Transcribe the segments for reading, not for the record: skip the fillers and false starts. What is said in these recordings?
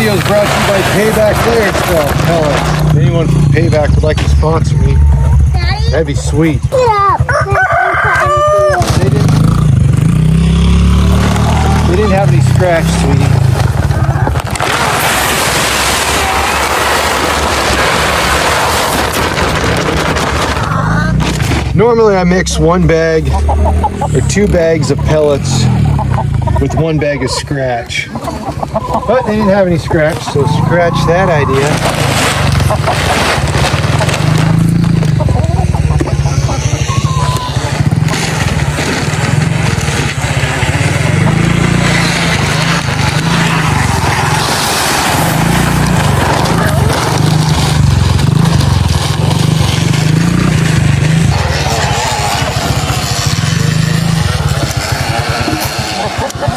video is brought to you by Payback Layer Pellets. If anyone from Payback would like to sponsor me, that'd be sweet. They didn't have any scratch, sweetie. Normally I mix 1 bag or 2 bags of pellets with 1 bag of scratch. But they didn't have any scratch, so scratch that idea.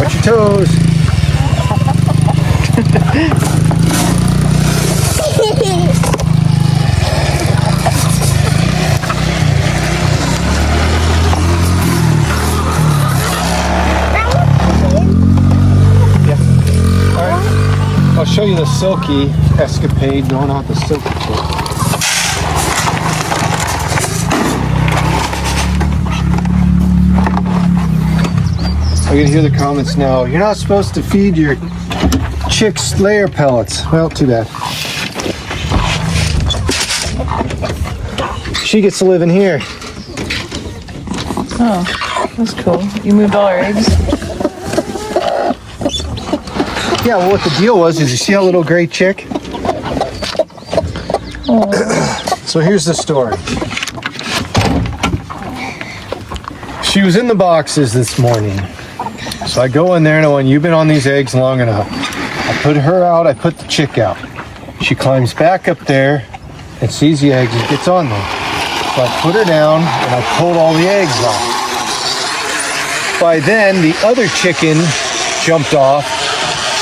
Watch your toes. I'll show you the silky escapade going on with the silky chick. I can hear the comments now. You're not supposed to feed your chicks layer pellets. Well, too bad. She gets to live in here. Oh, that's cool. You moved all our eggs? Yeah, well, what the deal was is, you see that little gray chick? Oh. So here's the story. She was in the boxes this morning. So I go in there and I went, you've been on these eggs long enough. I put her out, I put the chick out. She climbs back up there and sees the eggs and gets on them. So I put her down and I pulled all the eggs off. By then, the other chicken jumped off.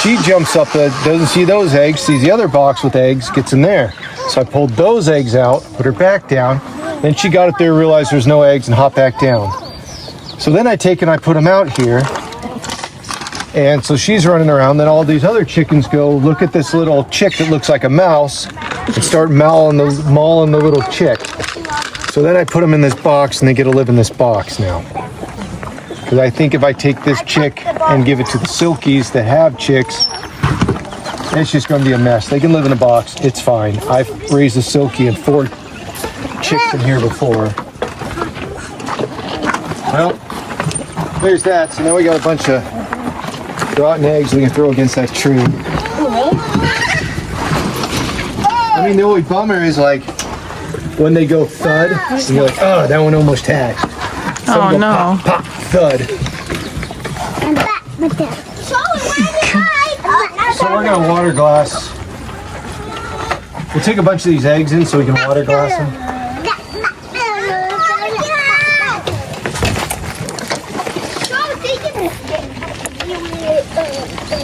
She jumps up, doesn't see those eggs, sees the other box with eggs, gets in there. So I pulled those eggs out, put her back down. Then she got up there, realized there's no eggs, and hopped back down. So then I take and I put them out here. And so she's running around. Then all these other chickens go, look at this little chick that looks like a mouse, and start mauling the little chick. So then I put them in this box, and they get to live in this box now. Because I think if I take this chick and give it to the silkies that have chicks, it's just going to be a mess. They can live in a box. It's fine. I've raised a silky and 4 chicks in here before. Well, there's that. So now we got a bunch of rotten eggs we can throw against that tree. I mean, the only bummer is like when they go thud, and you're like, oh, that one almost hatched. Oh, no. Pop, pop, thud. So we're gonna water glass. We'll take a bunch of these eggs in so we can water glass them.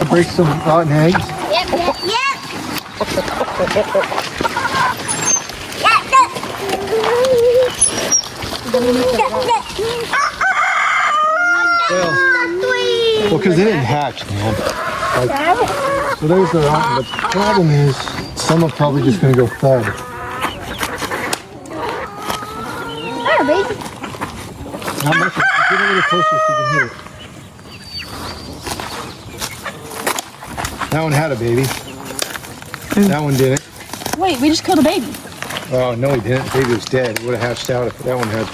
Break some rotten eggs. Yep. Well, because they didn't hatch, man. So there's the rotten. The problem is, some are probably just going to go thud. There, baby. Not much. Get a little closer so you can hear it. That one had a baby. That one didn't. Wait, we just killed a baby. Oh, no, he didn't. The baby was dead. It would have hatched out if that one had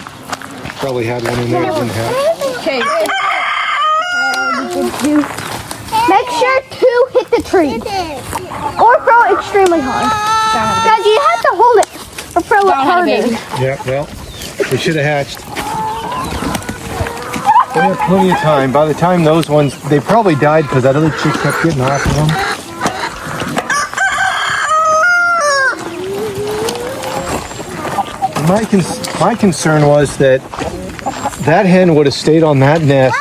probably had one in there that didn't hatch. Okay. Make sure to hit the tree. Or throw it extremely hard. Because you have to hold it or throw it harder. Yeah, well, they should have hatched. We have plenty of time. By the time those ones, they probably died because that other chick kept getting off of them. My concern was that hen would have stayed on that nest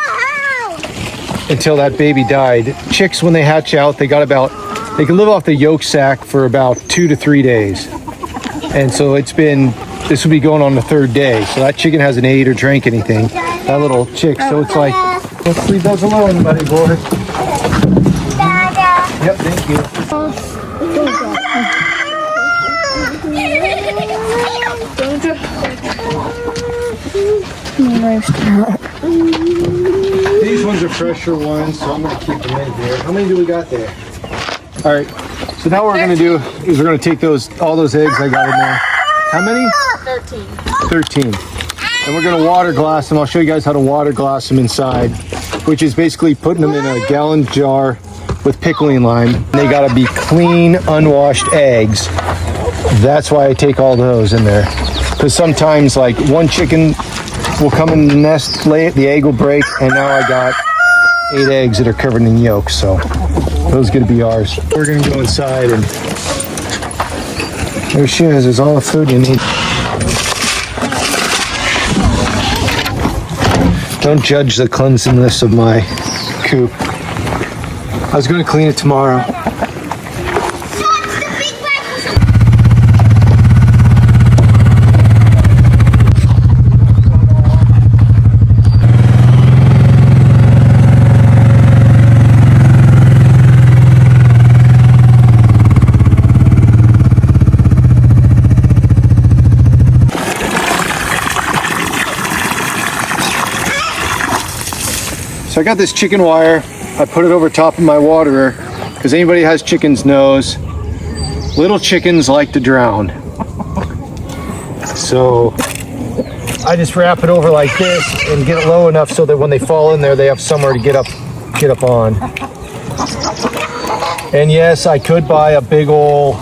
until that baby died. Chicks, when they hatch out, they can live off the yolk sac for about 2 to 3 days. And so this will be going on the 3rd day. So that chicken hasn't ate or drank anything, that little chick. So it's like, let's leave those alone, buddy boy. Yep, thank you. These ones are fresher ones, so I'm gonna keep them in here. How many do we got there? All right, so now what we're gonna do is we're gonna take all those eggs I got in there. How many? 13. And we're gonna water glass them. I'll show you guys how to water glass them inside, which is basically putting them in a gallon jar with pickling lime. They gotta be clean, unwashed eggs. That's why I take all those in there. Because sometimes like one chicken will come in the nest, lay it, the egg will break, and now I got 8 eggs that are covered in yolk, so those are gonna be ours. We're gonna go inside and there she is, there's all the food you need. Don't judge the cleanliness of my coop. I was gonna clean it tomorrow. So I got this chicken wire. I put it over top of my waterer because anybody who has chickens knows little chickens like to drown. So I just wrap it over like this and get it low enough so that when they fall in there, they have somewhere to get up on. And yes, I could buy a big old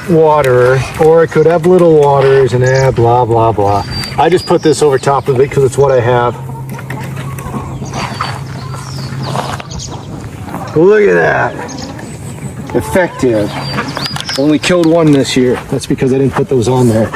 waterer, or I could have little waterers and blah, blah, blah. I just put this over top of it because it's what I have. Look at that. Effective. Only killed one this year. That's because I didn't put those on there.